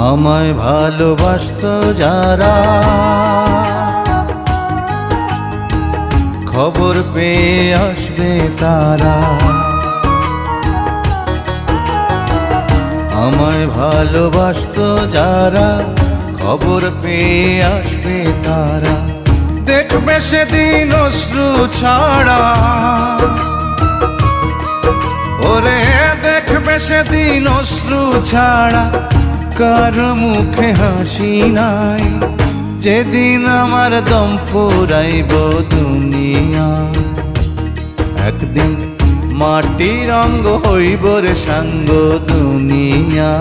আমায় ভালোবাসতো যারা, খবর পেয়ে আসবে তারা। আমায় ভালোবাসতো যারা, খবর পেয়ে আসবে তারা। দেখবে সেদিন অশ্রু ছাড়া, ওরে দেখবে সেদিন অশ্রু ছাড়া কারো মুখে হাসি নাই। যেদিন আমার দম ফুরাইব দুনিয়া, একদিন মাটির অঙ্গ হইব রে সাঙ্গ দুনিয়া।